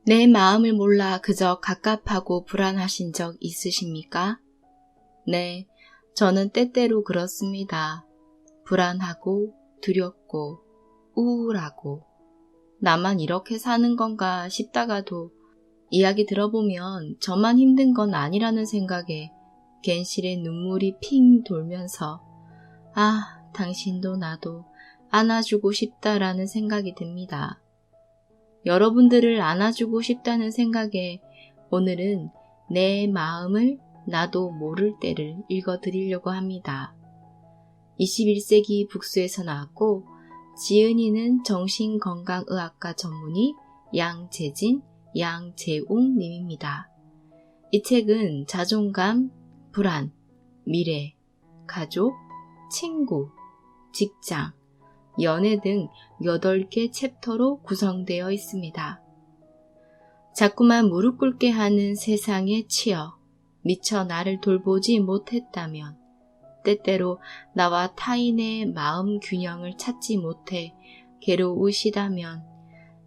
내 마음을 몰라 그저 갑갑하고 불안하신 적 있으십니까? 네, 저는 때때로 그렇습니다. 불안하고 두렵고 우울하고 나만 이렇게 사는 건가 싶다가도 이야기 들어보면 저만 힘든 건 아니라는 생각에 괜시레 눈물이 핑 돌면서 당신도 나도 안아주고 싶다라는 생각이 듭니다. 여러분들을 안아주고 싶다는 생각에 오늘은 내 마음을 나도 모를 때를 읽어드리려고 합니다. 21세기 북수에서 나왔고 지은이는 정신건강의학과 전문의 양재진, 양재웅 님입니다. 이 책은 자존감, 불안, 미래, 가족, 친구, 직장, 연애 등 8개 챕터로 구성되어 있습니다. 자꾸만 무릎 꿇게 하는 세상에 치여 미처 나를 돌보지 못했다면, 때때로 나와 타인의 마음 균형을 찾지 못해 괴로우시다면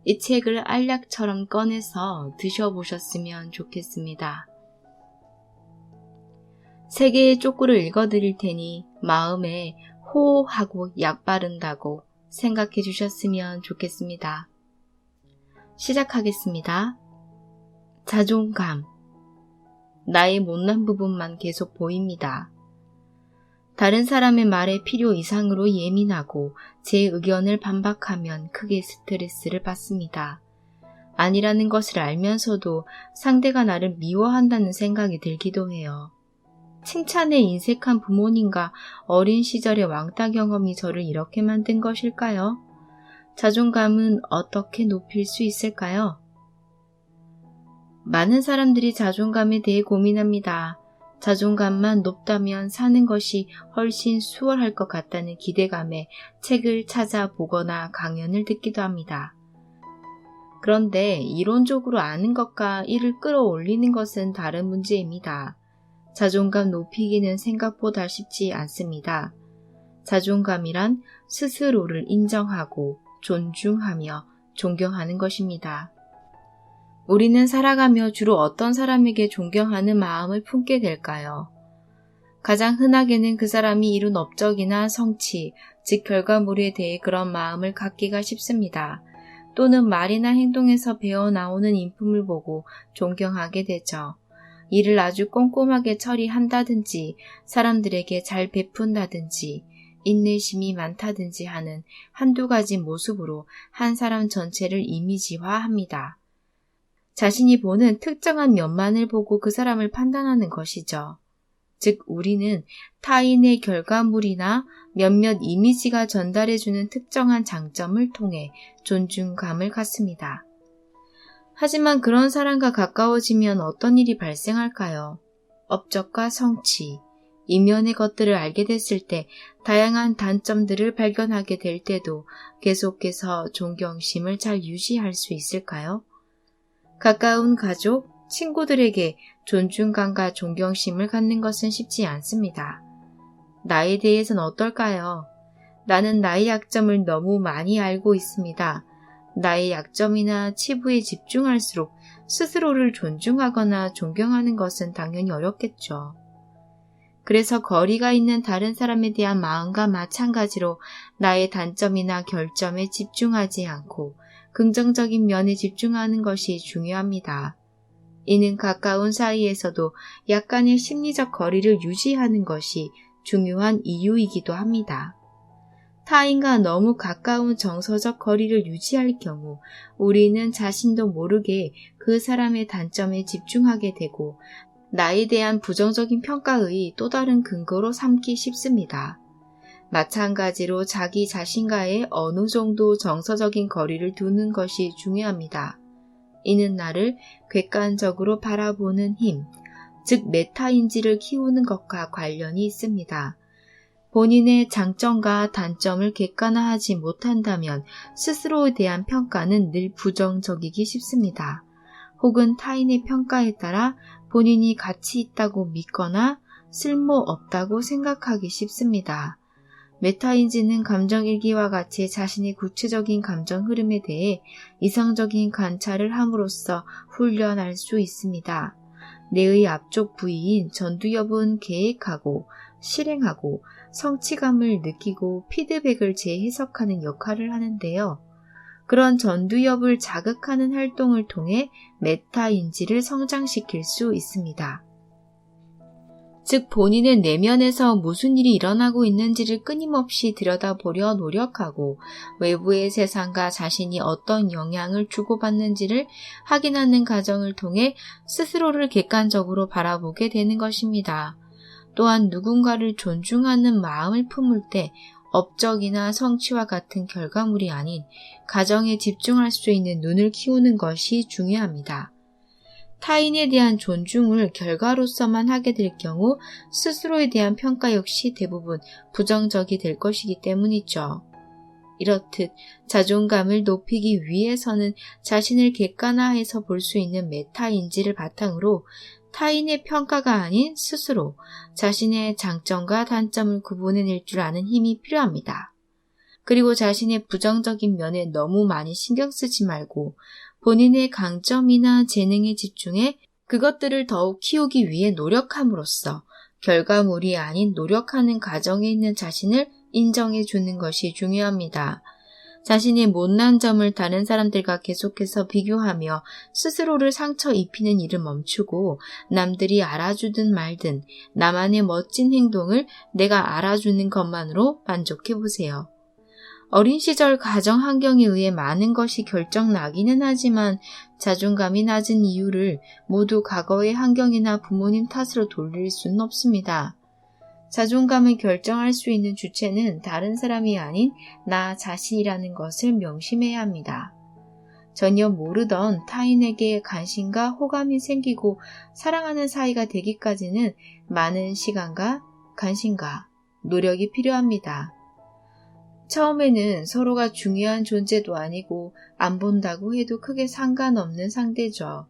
이 책을 알약처럼 꺼내서 드셔보셨으면 좋겠습니다. 3개의 쪽구를 읽어드릴 테니 마음에 호하고 약 바른다고 생각해 주셨으면 좋겠습니다. 시작하겠습니다. 자존감. 나의 못난 부분만 계속 보입니다. 다른 사람의 말에 필요 이상으로 예민하고 제 의견을 반박하면 크게 스트레스를 받습니다. 아니라는 것을 알면서도 상대가 나를 미워한다는 생각이 들기도 해요. 칭찬에 인색한 부모님과 어린 시절의 왕따 경험이 저를 이렇게 만든 것일까요? 자존감은 어떻게 높일 수 있을까요? 많은 사람들이 자존감에 대해 고민합니다. 자존감만 높다면 사는 것이 훨씬 수월할 것 같다는 기대감에 책을 찾아보거나 강연을 듣기도 합니다. 그런데 이론적으로 아는 것과 이를 끌어올리는 것은 다른 문제입니다. 자존감 높이기는 생각보다 쉽지 않습니다. 자존감이란 스스로를 인정하고 존중하며 존경하는 것입니다. 우리는 살아가며 주로 어떤 사람에게 존경하는 마음을 품게 될까요? 가장 흔하게는 그 사람이 이룬 업적이나 성취, 즉 결과물에 대해 그런 마음을 갖기가 쉽습니다. 또는 말이나 행동에서 배어나오는 인품을 보고 존경하게 되죠. 일을 아주 꼼꼼하게 처리한다든지 사람들에게 잘 베푼다든지 인내심이 많다든지 하는 한두 가지 모습으로 한 사람 전체를 이미지화합니다. 자신이 보는 특정한 면만을 보고 그 사람을 판단하는 것이죠. 즉 우리는 타인의 결과물이나 몇몇 이미지가 전달해주는 특정한 장점을 통해 존중감을 갖습니다. 하지만 그런 사람과 가까워지면 어떤 일이 발생할까요? 업적과 성취, 이면의 것들을 알게 됐을 때 다양한 단점들을 발견하게 될 때도 계속해서 존경심을 잘 유지할 수 있을까요? 가까운 가족, 친구들에게 존중감과 존경심을 갖는 것은 쉽지 않습니다. 나에 대해서는 어떨까요? 나는 나의 약점을 너무 많이 알고 있습니다. 나의 약점이나 치부에 집중할수록 스스로를 존중하거나 존경하는 것은 당연히 어렵겠죠. 그래서 거리가 있는 다른 사람에 대한 마음과 마찬가지로 나의 단점이나 결점에 집중하지 않고 긍정적인 면에 집중하는 것이 중요합니다. 이는 가까운 사이에서도 약간의 심리적 거리를 유지하는 것이 중요한 이유이기도 합니다. 타인과 너무 가까운 정서적 거리를 유지할 경우 우리는 자신도 모르게 그 사람의 단점에 집중하게 되고 나에 대한 부정적인 평가의 또 다른 근거로 삼기 쉽습니다. 마찬가지로 자기 자신과의 어느 정도 정서적인 거리를 두는 것이 중요합니다. 이는 나를 객관적으로 바라보는 힘, 즉 메타인지를 키우는 것과 관련이 있습니다. 본인의 장점과 단점을 객관화하지 못한다면 스스로에 대한 평가는 늘 부정적이기 쉽습니다. 혹은 타인의 평가에 따라 본인이 가치 있다고 믿거나 쓸모없다고 생각하기 쉽습니다. 메타인지는 감정일기와 같이 자신의 구체적인 감정 흐름에 대해 이성적인 관찰을 함으로써 훈련할 수 있습니다. 뇌의 앞쪽 부위인 전두엽은 계획하고 실행하고 성취감을 느끼고 피드백을 재해석하는 역할을 하는데요. 그런 전두엽을 자극하는 활동을 통해 메타인지를 성장시킬 수 있습니다. 즉 본인의 내면에서 무슨 일이 일어나고 있는지를 끊임없이 들여다보려 노력하고 외부의 세상과 자신이 어떤 영향을 주고받는지를 확인하는 과정을 통해 스스로를 객관적으로 바라보게 되는 것입니다. 또한 누군가를 존중하는 마음을 품을 때 업적이나 성취와 같은 결과물이 아닌 가정에 집중할 수 있는 눈을 키우는 것이 중요합니다. 타인에 대한 존중을 결과로서만 하게 될 경우 스스로에 대한 평가 역시 대부분 부정적이 될 것이기 때문이죠. 이렇듯 자존감을 높이기 위해서는 자신을 객관화해서 볼 수 있는 메타인지를 바탕으로 타인의 평가가 아닌 스스로 자신의 장점과 단점을 구분해낼 줄 아는 힘이 필요합니다. 그리고 자신의 부정적인 면에 너무 많이 신경 쓰지 말고 본인의 강점이나 재능에 집중해 그것들을 더욱 키우기 위해 노력함으로써 결과물이 아닌 노력하는 과정에 있는 자신을 인정해 주는 것이 중요합니다. 자신의 못난 점을 다른 사람들과 계속해서 비교하며 스스로를 상처 입히는 일을 멈추고 남들이 알아주든 말든 나만의 멋진 행동을 내가 알아주는 것만으로 만족해 보세요. 어린 시절 가정 환경에 의해 많은 것이 결정나기는 하지만 자존감이 낮은 이유를 모두 과거의 환경이나 부모님 탓으로 돌릴 수는 없습니다. 자존감을 결정할 수 있는 주체는 다른 사람이 아닌 나 자신이라는 것을 명심해야 합니다. 전혀 모르던 타인에게 관심과 호감이 생기고 사랑하는 사이가 되기까지는 많은 시간과 관심과 노력이 필요합니다. 처음에는 서로가 중요한 존재도 아니고 안 본다고 해도 크게 상관없는 상대죠.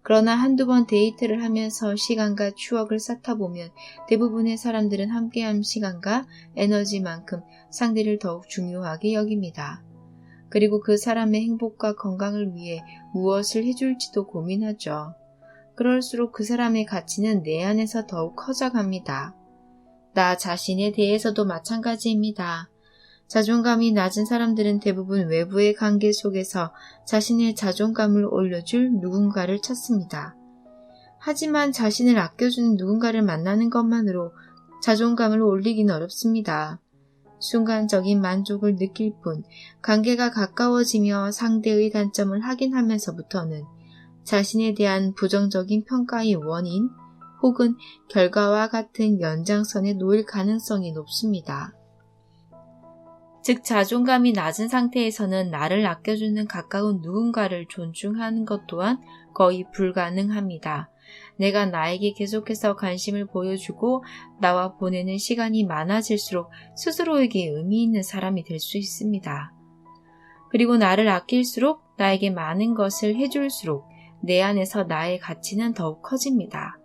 그러나 한두 번 데이트를 하면서 시간과 추억을 쌓다 보면 대부분의 사람들은 함께한 시간과 에너지만큼 상대를 더욱 중요하게 여깁니다. 그리고 그 사람의 행복과 건강을 위해 무엇을 해줄지도 고민하죠. 그럴수록 그 사람의 가치는 내 안에서 더욱 커져갑니다. 나 자신에 대해서도 마찬가지입니다. 자존감이 낮은 사람들은 대부분 외부의 관계 속에서 자신의 자존감을 올려줄 누군가를 찾습니다. 하지만 자신을 아껴주는 누군가를 만나는 것만으로 자존감을 올리긴 어렵습니다. 순간적인 만족을 느낄 뿐 관계가 가까워지며 상대의 단점을 확인하면서부터는 자신에 대한 부정적인 평가의 원인 혹은 결과와 같은 연장선에 놓일 가능성이 높습니다. 즉 자존감이 낮은 상태에서는 나를 아껴주는 가까운 누군가를 존중하는 것 또한 거의 불가능합니다. 내가 나에게 계속해서 관심을 보여주고 나와 보내는 시간이 많아질수록 스스로에게 의미 있는 사람이 될 수 있습니다. 그리고 나를 아낄수록 나에게 많은 것을 해줄수록 내 안에서 나의 가치는 더욱 커집니다.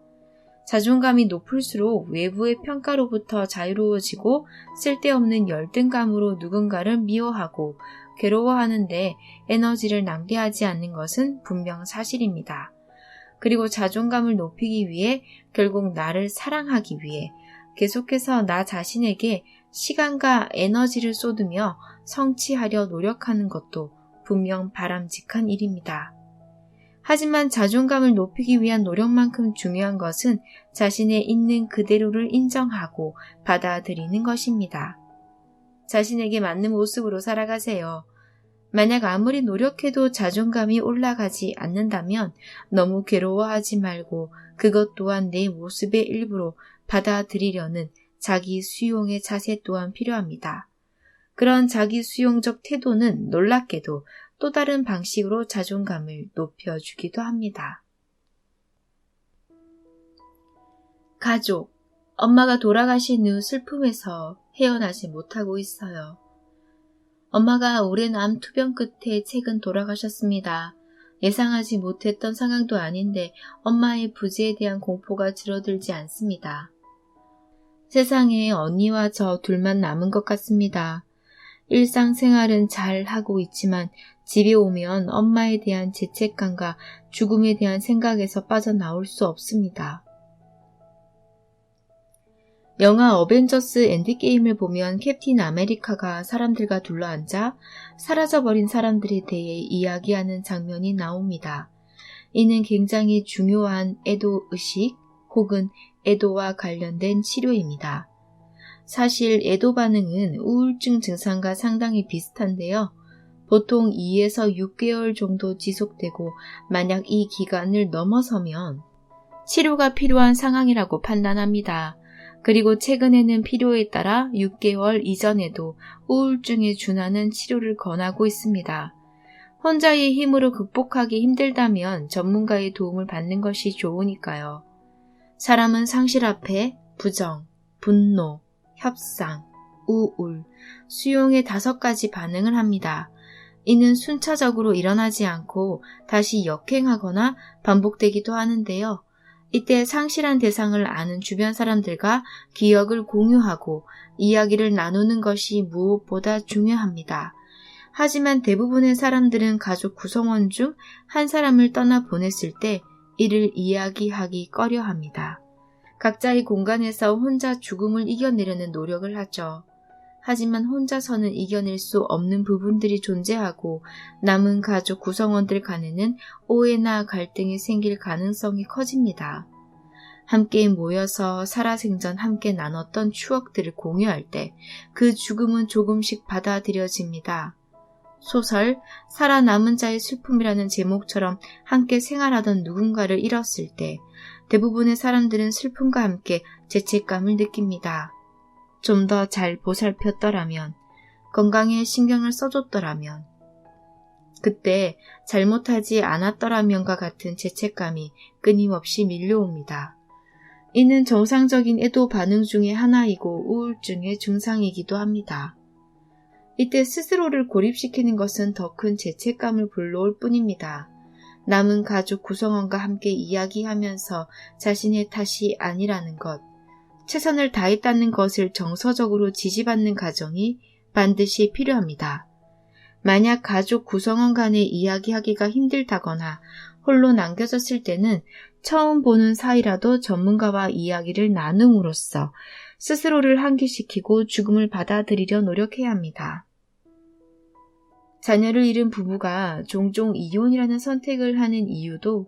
자존감이 높을수록 외부의 평가로부터 자유로워지고 쓸데없는 열등감으로 누군가를 미워하고 괴로워하는데 에너지를 낭비하지 않는 것은 분명 사실입니다. 그리고 자존감을 높이기 위해 결국 나를 사랑하기 위해 계속해서 나 자신에게 시간과 에너지를 쏟으며 성취하려 노력하는 것도 분명 바람직한 일입니다. 하지만 자존감을 높이기 위한 노력만큼 중요한 것은 자신의 있는 그대로를 인정하고 받아들이는 것입니다. 자신에게 맞는 모습으로 살아가세요. 만약 아무리 노력해도 자존감이 올라가지 않는다면 너무 괴로워하지 말고 그것 또한 내 모습의 일부로 받아들이려는 자기 수용의 자세 또한 필요합니다. 그런 자기 수용적 태도는 놀랍게도 또 다른 방식으로 자존감을 높여주기도 합니다. 가족, 엄마가 돌아가신 후 슬픔에서 헤어나지 못하고 있어요. 엄마가 오랜 암 투병 끝에 최근 돌아가셨습니다. 예상하지 못했던 상황도 아닌데 엄마의 부재에 대한 공포가 줄어들지 않습니다. 세상에 언니와 저 둘만 남은 것 같습니다. 일상생활은 잘 하고 있지만 집에 오면 엄마에 대한 죄책감과 죽음에 대한 생각에서 빠져나올 수 없습니다. 영화 어벤져스 엔드게임을 보면 캡틴 아메리카가 사람들과 둘러앉아 사라져버린 사람들에 대해 이야기하는 장면이 나옵니다. 이는 굉장히 중요한 애도의식 혹은 애도와 관련된 치료입니다. 사실 애도 반응은 우울증 증상과 상당히 비슷한데요. 보통 2에서 6개월 정도 지속되고 만약 이 기간을 넘어서면 치료가 필요한 상황이라고 판단합니다. 그리고 최근에는 필요에 따라 6개월 이전에도 우울증에 준하는 치료를 권하고 있습니다. 혼자의 힘으로 극복하기 힘들다면 전문가의 도움을 받는 것이 좋으니까요. 사람은 상실 앞에 부정, 분노, 협상, 우울, 수용의 5가지 반응을 합니다. 이는 순차적으로 일어나지 않고 다시 역행하거나 반복되기도 하는데요. 이때 상실한 대상을 아는 주변 사람들과 기억을 공유하고 이야기를 나누는 것이 무엇보다 중요합니다. 하지만 대부분의 사람들은 가족 구성원 중 한 사람을 떠나 보냈을 때 이를 이야기하기 꺼려합니다. 각자의 공간에서 혼자 죽음을 이겨내려는 노력을 하죠. 하지만 혼자서는 이겨낼 수 없는 부분들이 존재하고 남은 가족 구성원들 간에는 오해나 갈등이 생길 가능성이 커집니다. 함께 모여서 살아생전 함께 나눴던 추억들을 공유할 때 그 죽음은 조금씩 받아들여집니다. 소설 살아남은 자의 슬픔이라는 제목처럼 함께 생활하던 누군가를 잃었을 때 대부분의 사람들은 슬픔과 함께 죄책감을 느낍니다. 좀 더 잘 보살폈더라면, 건강에 신경을 써줬더라면, 그때 잘못하지 않았더라면과 같은 죄책감이 끊임없이 밀려옵니다. 이는 정상적인 애도 반응 중의 하나이고 우울증의 증상이기도 합니다. 이때 스스로를 고립시키는 것은 더 큰 죄책감을 불러올 뿐입니다. 남은 가족 구성원과 함께 이야기하면서 자신의 탓이 아니라는 것, 최선을 다했다는 것을 정서적으로 지지받는 과정이 반드시 필요합니다. 만약 가족 구성원 간에 이야기하기가 힘들다거나 홀로 남겨졌을 때는 처음 보는 사이라도 전문가와 이야기를 나눔으로써 스스로를 환기시키고 죽음을 받아들이려 노력해야 합니다. 자녀를 잃은 부부가 종종 이혼이라는 선택을 하는 이유도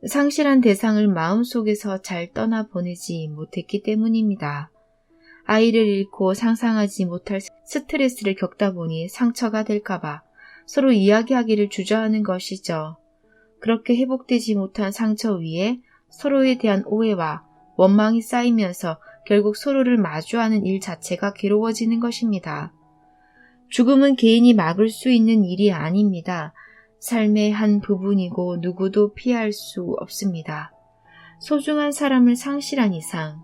상실한 대상을 마음속에서 잘 떠나보내지 못했기 때문입니다. 아이를 잃고 상상하지 못할 스트레스를 겪다 보니 상처가 될까봐 서로 이야기하기를 주저하는 것이죠. 그렇게 회복되지 못한 상처 위에 서로에 대한 오해와 원망이 쌓이면서 결국 서로를 마주하는 일 자체가 괴로워지는 것입니다. 죽음은 개인이 막을 수 있는 일이 아닙니다. 삶의 한 부분이고 누구도 피할 수 없습니다. 소중한 사람을 상실한 이상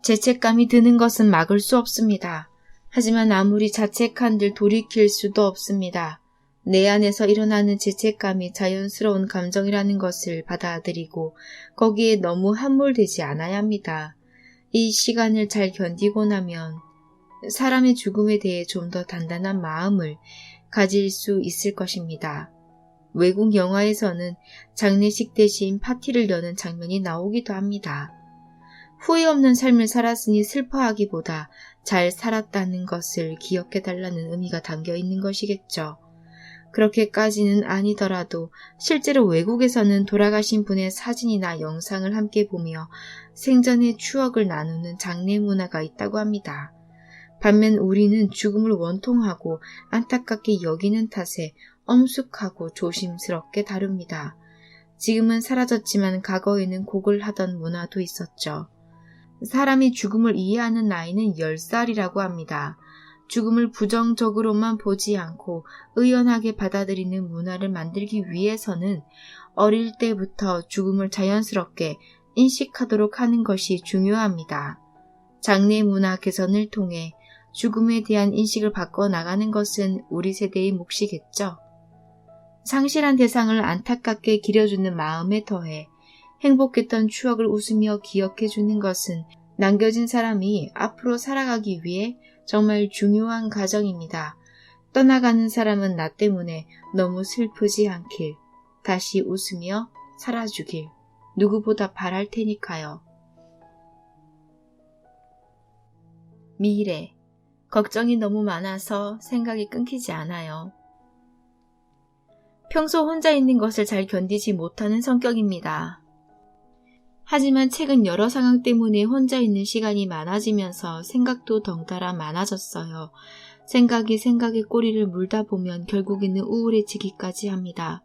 죄책감이 드는 것은 막을 수 없습니다. 하지만 아무리 자책한들 돌이킬 수도 없습니다. 내 안에서 일어나는 죄책감이 자연스러운 감정이라는 것을 받아들이고 거기에 너무 함몰되지 않아야 합니다. 이 시간을 잘 견디고 나면 사람의 죽음에 대해 좀 더 단단한 마음을 가질 수 있을 것입니다. 외국 영화에서는 장례식 대신 파티를 여는 장면이 나오기도 합니다. 후회 없는 삶을 살았으니 슬퍼하기보다 잘 살았다는 것을 기억해달라는 의미가 담겨 있는 것이겠죠. 그렇게까지는 아니더라도 실제로 외국에서는 돌아가신 분의 사진이나 영상을 함께 보며 생전의 추억을 나누는 장례 문화가 있다고 합니다. 반면 우리는 죽음을 원통하고 안타깝게 여기는 탓에 엄숙하고 조심스럽게 다룹니다. 지금은 사라졌지만 과거에는 곡을 하던 문화도 있었죠. 사람이 죽음을 이해하는 나이는 10살이라고 합니다. 죽음을 부정적으로만 보지 않고 의연하게 받아들이는 문화를 만들기 위해서는 어릴 때부터 죽음을 자연스럽게 인식하도록 하는 것이 중요합니다. 장례 문화 개선을 통해 죽음에 대한 인식을 바꿔나가는 것은 우리 세대의 몫이겠죠. 상실한 대상을 안타깝게 기려주는 마음에 더해 행복했던 추억을 웃으며 기억해주는 것은 남겨진 사람이 앞으로 살아가기 위해 정말 중요한 과정입니다. 떠나가는 사람은 나 때문에 너무 슬프지 않길, 다시 웃으며 살아주길 누구보다 바랄 테니까요. 미래, 걱정이 너무 많아서 생각이 끊기지 않아요. 평소 혼자 있는 것을 잘 견디지 못하는 성격입니다. 하지만 최근 여러 상황 때문에 혼자 있는 시간이 많아지면서 생각도 덩달아 많아졌어요. 생각이 생각의 꼬리를 물다 보면 결국에는 우울해지기까지 합니다.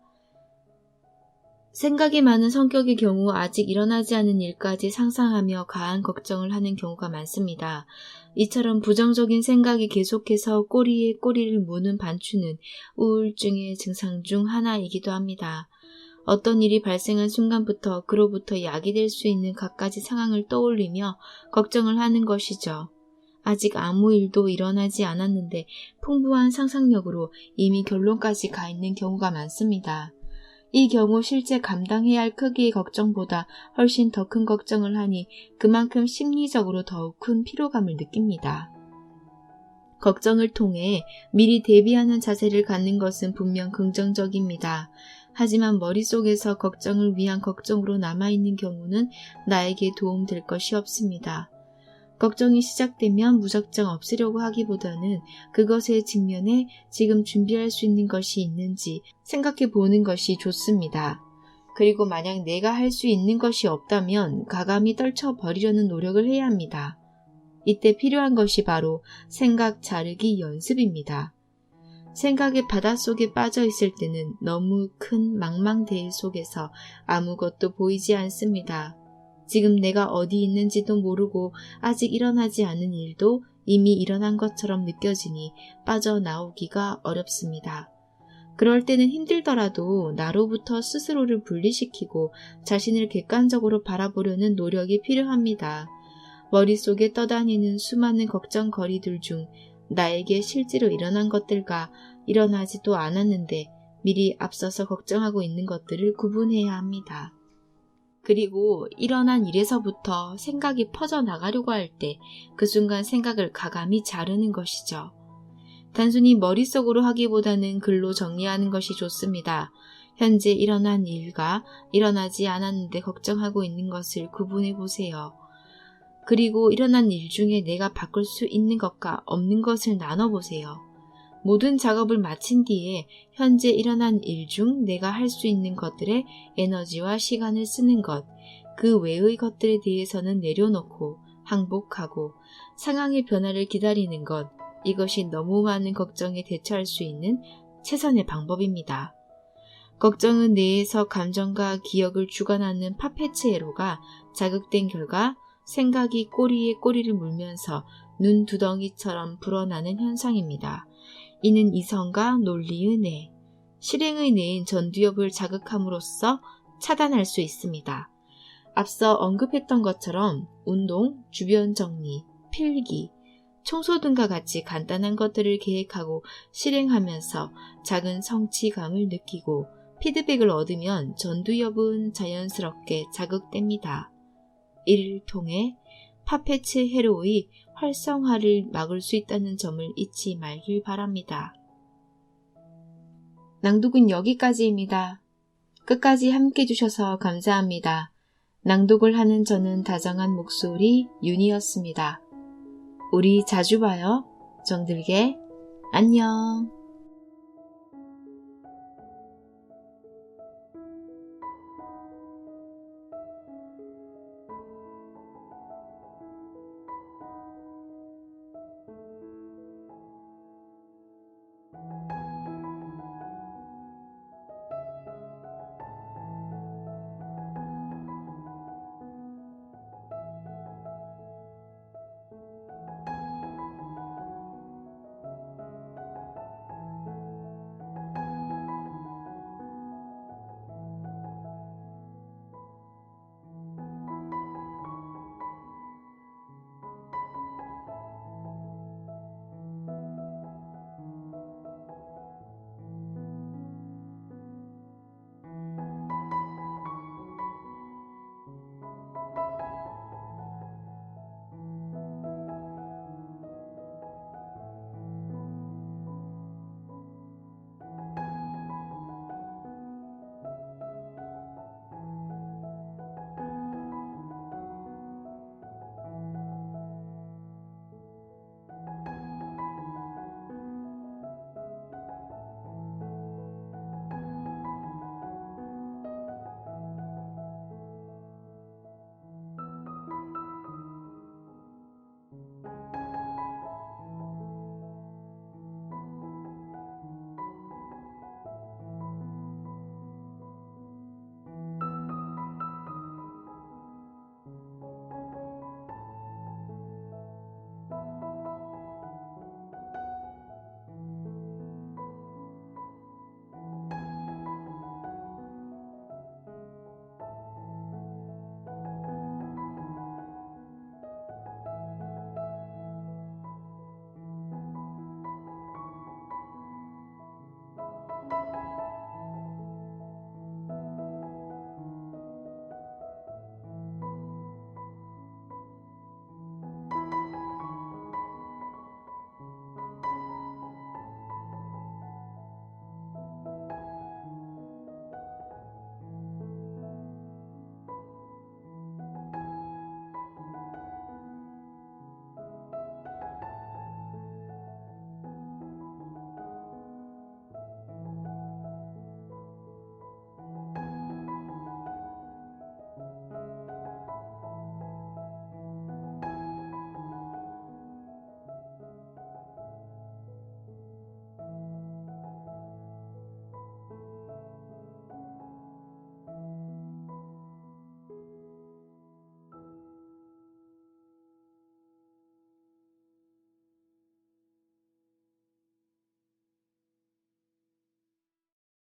생각이 많은 성격의 경우 아직 일어나지 않은 일까지 상상하며 과한 걱정을 하는 경우가 많습니다. 이처럼 부정적인 생각이 계속해서 꼬리에 꼬리를 무는 반추는 우울증의 증상 중 하나이기도 합니다. 어떤 일이 발생한 순간부터 그로부터 야기될 수 있는 갖가지 상황을 떠올리며 걱정을 하는 것이죠. 아직 아무 일도 일어나지 않았는데 풍부한 상상력으로 이미 결론까지 가 있는 경우가 많습니다. 이 경우 실제 감당해야 할 크기의 걱정보다 훨씬 더 큰 걱정을 하니 그만큼 심리적으로 더욱 큰 피로감을 느낍니다. 걱정을 통해 미리 대비하는 자세를 갖는 것은 분명 긍정적입니다. 하지만 머릿속에서 걱정을 위한 걱정으로 남아있는 경우는 나에게 도움될 것이 없습니다. 걱정이 시작되면 무작정 없애려고 하기보다는 그것에 직면해 지금 준비할 수 있는 것이 있는지 생각해 보는 것이 좋습니다. 그리고 만약 내가 할 수 있는 것이 없다면 가감히 떨쳐버리려는 노력을 해야 합니다. 이때 필요한 것이 바로 생각 자르기 연습입니다. 생각의 바닷속에 빠져 있을 때는 너무 큰 망망대해 속에서 아무것도 보이지 않습니다. 지금 내가 어디 있는지도 모르고 아직 일어나지 않은 일도 이미 일어난 것처럼 느껴지니 빠져나오기가 어렵습니다. 그럴 때는 힘들더라도 나로부터 스스로를 분리시키고 자신을 객관적으로 바라보려는 노력이 필요합니다. 머릿속에 떠다니는 수많은 걱정거리들 중 나에게 실제로 일어난 것들과 일어나지도 않았는데 미리 앞서서 걱정하고 있는 것들을 구분해야 합니다. 그리고 일어난 일에서부터 생각이 퍼져나가려고 할 때 그 순간 생각을 가감히 자르는 것이죠. 단순히 머릿속으로 하기보다는 글로 정리하는 것이 좋습니다. 현재 일어난 일과 일어나지 않았는데 걱정하고 있는 것을 구분해 보세요. 그리고 일어난 일 중에 내가 바꿀 수 있는 것과 없는 것을 나눠보세요. 모든 작업을 마친 뒤에 현재 일어난 일 중 내가 할 수 있는 것들에 에너지와 시간을 쓰는 것, 그 외의 것들에 대해서는 내려놓고 항복하고 상황의 변화를 기다리는 것, 이것이 너무 많은 걱정에 대처할 수 있는 최선의 방법입니다. 걱정은 뇌에서 감정과 기억을 주관하는 파페체에로가 자극된 결과 생각이 꼬리에 꼬리를 물면서 눈두덩이처럼 불어나는 현상입니다. 이는 이성과 논리의 뇌, 실행의 뇌인 전두엽을 자극함으로써 차단할 수 있습니다. 앞서 언급했던 것처럼 운동, 주변 정리, 필기, 청소 등과 같이 간단한 것들을 계획하고 실행하면서 작은 성취감을 느끼고 피드백을 얻으면 전두엽은 자연스럽게 자극됩니다. 이를 통해 파페체 회로의 활성화를 막을 수 있다는 점을 잊지 말길 바랍니다. 낭독은 여기까지입니다. 끝까지 함께 해주셔서 감사합니다. 낭독을 하는 저는 다정한 목소리 윤이었습니다. 우리 자주 봐요. 정들게 안녕.